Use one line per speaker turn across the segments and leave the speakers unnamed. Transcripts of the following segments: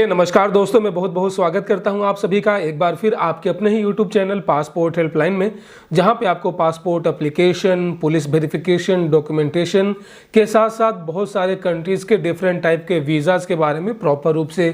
नमस्कार दोस्तों, मैं बहुत बहुत स्वागत करता हूं आप सभी का एक बार फिर आपके अपने ही YouTube चैनल पासपोर्ट हेल्पलाइन में, जहां पे आपको passport application, police verification, documentation के साथ साथ बहुत सारे कंट्रीज़ के डिफरेंट टाइप के वीज़ाज़ के बारे में प्रॉपर रूप से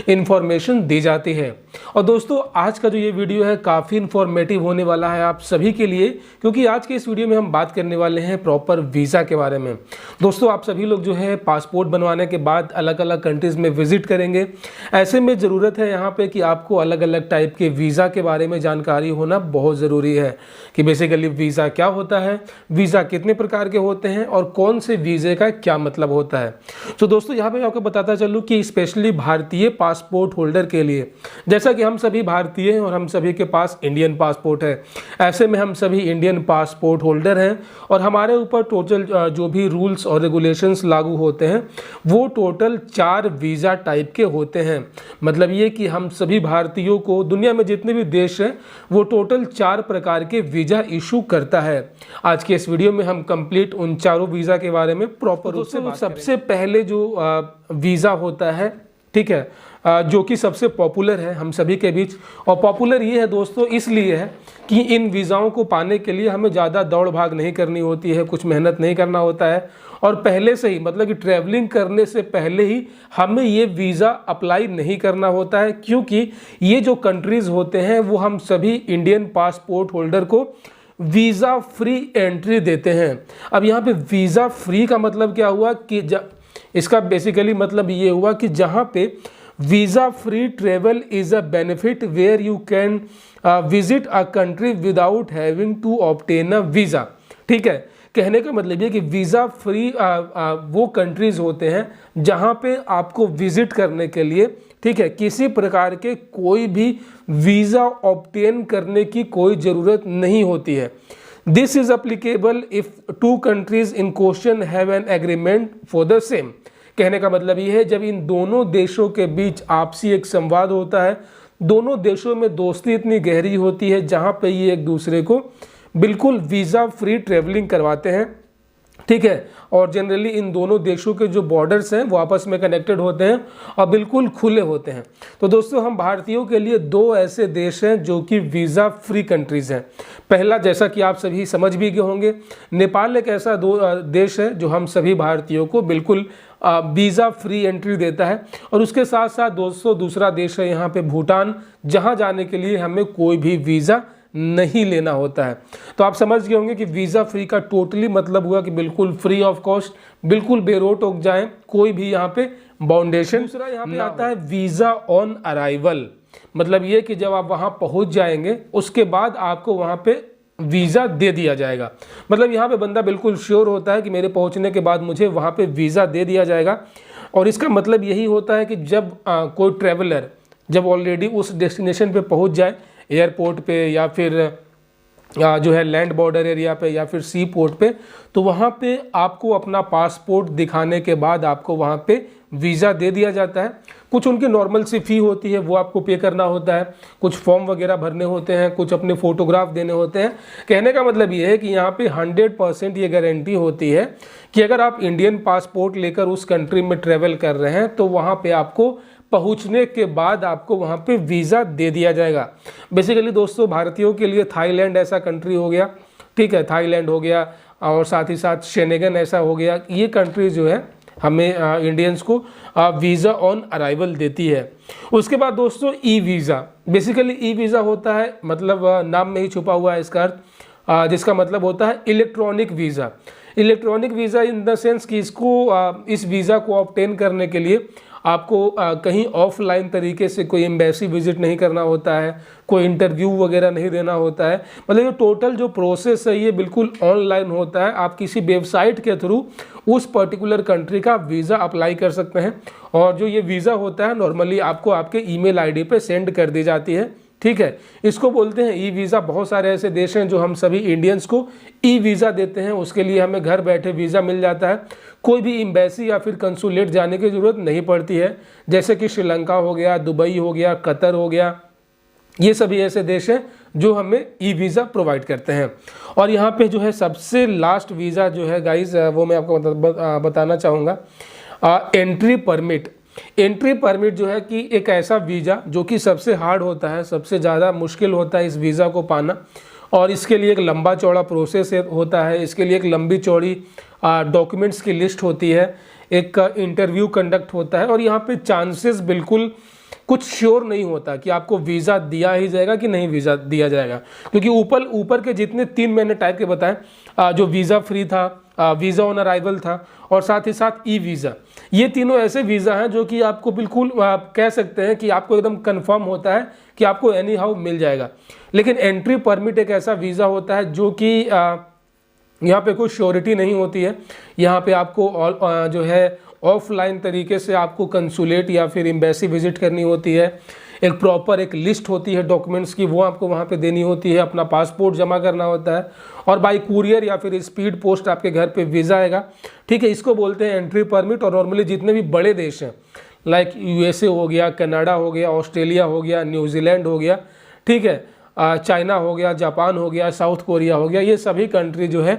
इंफॉर्मेशन दी जाती है। और दोस्तों, आज का जो ये वीडियो है काफ़ी इन्फॉर्मेटिव होने वाला है आप सभी के लिए, क्योंकि आज के इस वीडियो में हम बात करने वाले हैं प्रॉपर वीज़ा के बारे में। दोस्तों, आप सभी लोग जो है पासपोर्ट बनवाने के बाद अलग अलग कंट्रीज़ में विजिट करेंगे। ऐसे में ज़रूरत है यहाँ पे कि आपको अलग अलग टाइप के वीज़ा के बारे में जानकारी होना बहुत ज़रूरी है कि बेसिकली वीज़ा क्या होता है, वीज़ा कितने प्रकार के होते हैं और कौन से वीज़े का क्या मतलब होता है। तो दोस्तों, यहाँ पे मैं आपको बताता चलूँ कि स्पेशली भारतीय पासपोर्ट होल्डर के लिए, जैसा कि हम सभी भारतीय हैं और हम सभी के पास इंडियन पासपोर्ट है, ऐसे में हम सभी इंडियन पासपोर्ट होल्डर हैं और हमारे ऊपर टोटल जो भी रूल्स और रेगुलेशंस लागू होते हैं वो टोटल 4 वीज़ा टाइप के होते हैं। मतलब ये कि हम सभी भारतीयों को दुनिया में जितने भी देश हैं वो टोटल 4 प्रकार के वीज़ा इशू करता है। आज के इस वीडियो में हम कंप्लीट उन चारों वीज़ा के बारे में प्रॉपर रूप से सबसे पहले जो वीज़ा होता है, ठीक है, जो कि सबसे पॉपुलर है हम सभी के बीच। और पॉपुलर ये है दोस्तों इसलिए है कि इन वीज़ाओं को पाने के लिए हमें ज़्यादा दौड़ भाग नहीं करनी होती है, कुछ मेहनत नहीं करना होता है और पहले से ही मतलब कि ट्रैवलिंग करने से पहले ही हमें ये वीज़ा अप्लाई नहीं करना होता है, क्योंकि ये जो कंट्रीज़ होते हैं वो हम सभी इंडियन पासपोर्ट होल्डर को वीज़ा फ्री एंट्री देते हैं। अब यहाँ पे वीज़ा फ्री का मतलब क्या हुआ कि इसका बेसिकली मतलब ये हुआ कि जहाँ पे visa free travel is a benefit where you can visit a country without having to obtain a visa. ठीक है, कहने का मतलब ये कि वीज़ा फ्री वो कंट्रीज़ होते हैं जहाँ पे आपको विजिट करने के लिए, ठीक है, किसी प्रकार के कोई भी वीज़ा ऑब्टेन करने की कोई ज़रूरत नहीं होती है। This is applicable if 2 countries in question have an agreement for the same। कहने का मतलब ये है जब इन दोनों देशों के बीच आपसी एक संवाद होता है, दोनों देशों में दोस्ती इतनी गहरी होती है जहाँ पे ये एक दूसरे को बिल्कुल वीज़ा फ्री ट्रेवलिंग करवाते हैं, ठीक है। और जनरली इन दोनों देशों के जो बॉर्डर्स हैं वो आपस में कनेक्टेड होते हैं और बिल्कुल खुले होते हैं। तो दोस्तों, हम भारतीयों के लिए 2 ऐसे देश हैं जो कि वीज़ा फ्री कंट्रीज़ हैं। पहला, जैसा कि आप सभी समझ भी गए होंगे, नेपाल एक ऐसा देश है जो हम सभी भारतीयों को बिल्कुल वीज़ा फ्री एंट्री देता है। और उसके साथ साथ दोस्तों दूसरा देश है यहाँ पे भूटान, जहाँ जाने के लिए हमें कोई भी वीज़ा नहीं लेना होता है। तो आप समझ गए होंगे कि वीज़ा फ्री का टोटली मतलब हुआ कि बिल्कुल फ्री ऑफ कॉस्ट, बिल्कुल बेरोक टोक जाएं, कोई भी यहाँ पे बाउंडेशन। दूसरा यहाँ पे आता है वीज़ा ऑन अराइवल। मतलब ये कि जब आप वहाँ पहुँच जाएंगे उसके बाद आपको वहाँ पे वीज़ा दे दिया जाएगा। मतलब यहाँ पे बंदा बिल्कुल श्योर होता है कि मेरे पहुँचने के बाद मुझे वहाँ पे वीज़ा दे दिया जाएगा। और इसका मतलब यही होता है कि जब कोई ट्रेवलर जब ऑलरेडी उस डेस्टिनेशन पे पहुँच जाए, एयरपोर्ट पे या फिर जो है लैंड बॉर्डर एरिया पे या फिर सी पोर्ट पे, तो वहाँ पे आपको अपना पासपोर्ट दिखाने के बाद आपको वहाँ पे वीज़ा दे दिया जाता है। कुछ उनकी नॉर्मल सी फ़ी होती है वो आपको पे करना होता है, कुछ फॉर्म वगैरह भरने होते हैं, कुछ अपने फ़ोटोग्राफ देने होते हैं। कहने का मतलब ये है कि यहाँ पे 100% ये गारंटी होती है कि अगर आप इंडियन पासपोर्ट लेकर उस कंट्री में ट्रेवल कर रहे हैं तो वहाँ पर आपको पहुंचने के बाद आपको वहां पे वीज़ा दे दिया जाएगा। बेसिकली दोस्तों, भारतीयों के लिए थाईलैंड ऐसा कंट्री हो गया, ठीक है, थाईलैंड हो गया और साथ ही साथ शेनेगन ऐसा हो गया। ये कंट्री जो है हमें इंडियंस को वीज़ा ऑन अराइवल देती है। उसके बाद दोस्तों e visa. Basically e visa होता है, मतलब नाम में ही छुपा हुआ है इसका अर्थ, जिसका मतलब होता है electronic visa. Electronic visa in the sense कि इस वीज़ा को ऑब्टेन करने के लिए आपको कहीं ऑफलाइन तरीके से कोई एम्बेसी विजिट नहीं करना होता है, कोई इंटरव्यू वगैरह नहीं देना होता है। मतलब ये टोटल जो प्रोसेस है ये बिल्कुल ऑनलाइन होता है। आप किसी वेबसाइट के थ्रू उस पर्टिकुलर कंट्री का वीज़ा अप्लाई कर सकते हैं और जो ये वीज़ा होता है नॉर्मली आपको आपके ईमेल आईडी पे सेंड कर दी जाती है, ठीक है। इसको बोलते हैं ई वीज़ा। बहुत सारे ऐसे देश हैं जो हम सभी इंडियंस को ई वीज़ा देते हैं, उसके लिए हमें घर बैठे वीज़ा मिल जाता है, कोई भी एम्बेसी या फिर कंसुलेट जाने की ज़रूरत नहीं पड़ती है। जैसे कि श्रीलंका हो गया, दुबई हो गया, कतर हो गया, ये सभी ऐसे देश हैं जो हमें ई वीज़ा प्रोवाइड करते हैं। और यहाँ पे जो है सबसे लास्ट वीज़ा जो है गाइज वो मैं आपको बताना चाहूँगा, एंट्री परमिट। एंट्री परमिट जो है कि एक ऐसा वीज़ा जो कि सबसे हार्ड होता है, सबसे ज़्यादा मुश्किल होता है इस वीज़ा को पाना, और इसके लिए एक लंबा चौड़ा प्रोसेस होता है। इसके लिए एक लंबी चौड़ी डॉक्यूमेंट्स की लिस्ट होती है, एक इंटरव्यू कंडक्ट होता है, और यहाँ पे चांसेस बिल्कुल कुछ श्योर नहीं होता कि आपको वीज़ा दिया ही जाएगा कि नहीं वीज़ा दिया जाएगा, क्योंकि ऊपर के जितने 3 मैंने टाइप के बताएं, जो वीज़ा फ्री था, वीज़ा ऑन अराइवल था, और साथ ही साथ ई वीज़ा, ये तीनों ऐसे वीज़ा हैं जो कि आपको बिल्कुल कह सकते हैं कि आपको एकदम कंफर्म होता है कि आपको एनी हाउ मिल जाएगा। लेकिन एंट्री परमिट एक ऐसा वीज़ा होता है जो कि यहाँ पे कोई श्योरिटी नहीं होती है। यहाँ पे आपको जो है ऑफलाइन तरीके से आपको कंसुलेट या फिर एम्बेसी विजिट करनी होती है। एक प्रॉपर एक लिस्ट होती है डॉक्यूमेंट्स की, वो आपको वहाँ पे देनी होती है, अपना पासपोर्ट जमा करना होता है, और बाई कुरियर या फिर स्पीड पोस्ट आपके घर पे वीज़ा आएगा। ठीक है, इसको बोलते हैं एंट्री परमिट। और नॉर्मली जितने भी बड़े देश हैं लाइक यूएसए हो गया, कनाडा हो गया, ऑस्ट्रेलिया हो गया, न्यूजीलैंड हो गया, ठीक है, चाइना हो गया, जापान हो गया, साउथ कोरिया हो गया, ये सभी कंट्री जो है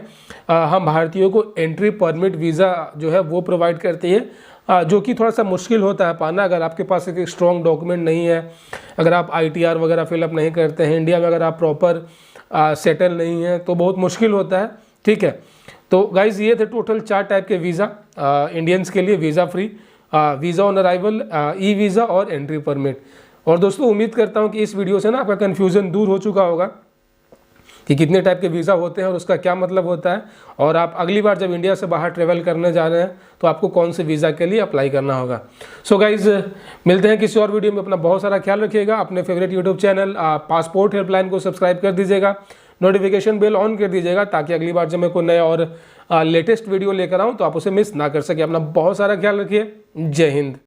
हम भारतीयों को एंट्री परमिट वीज़ा जो है वो प्रोवाइड करती है, जो कि थोड़ा सा मुश्किल होता है पाना अगर आपके पास एक स्ट्रॉन्ग डॉक्यूमेंट नहीं है, अगर आप आईटीआर वगैरह फिलअप नहीं करते हैं इंडिया में, अगर आप प्रॉपर सेटल नहीं है तो बहुत मुश्किल होता है। ठीक है, तो गाइज ये थे टोटल 4 टाइप के वीज़ा इंडियंस के लिए, visa free, visa on arrival, e visa और एंट्री परमिट। और दोस्तों उम्मीद करता हूँ कि इस वीडियो से ना आपका कन्फ्यूज़न दूर हो चुका होगा कि कितने टाइप के वीज़ा होते हैं और उसका क्या मतलब होता है, और आप अगली बार जब इंडिया से बाहर ट्रेवल करने जा रहे हैं तो आपको कौन से वीज़ा के लिए अप्लाई करना होगा। सो गाइज मिलते हैं किसी और वीडियो में। अपना बहुत सारा ख्याल रखिएगा। अपने favourite YouTube channel passport helpline को सब्सक्राइब कर दीजिएगा, नोटिफिकेशन बेल ऑन कर दीजिएगा, ताकि अगली बार जब मैं कोई नया और लेटेस्ट वीडियो लेकर आऊँ तो आप उसे मिस ना कर सके। अपना बहुत सारा ख्याल रखिए। जय हिंद।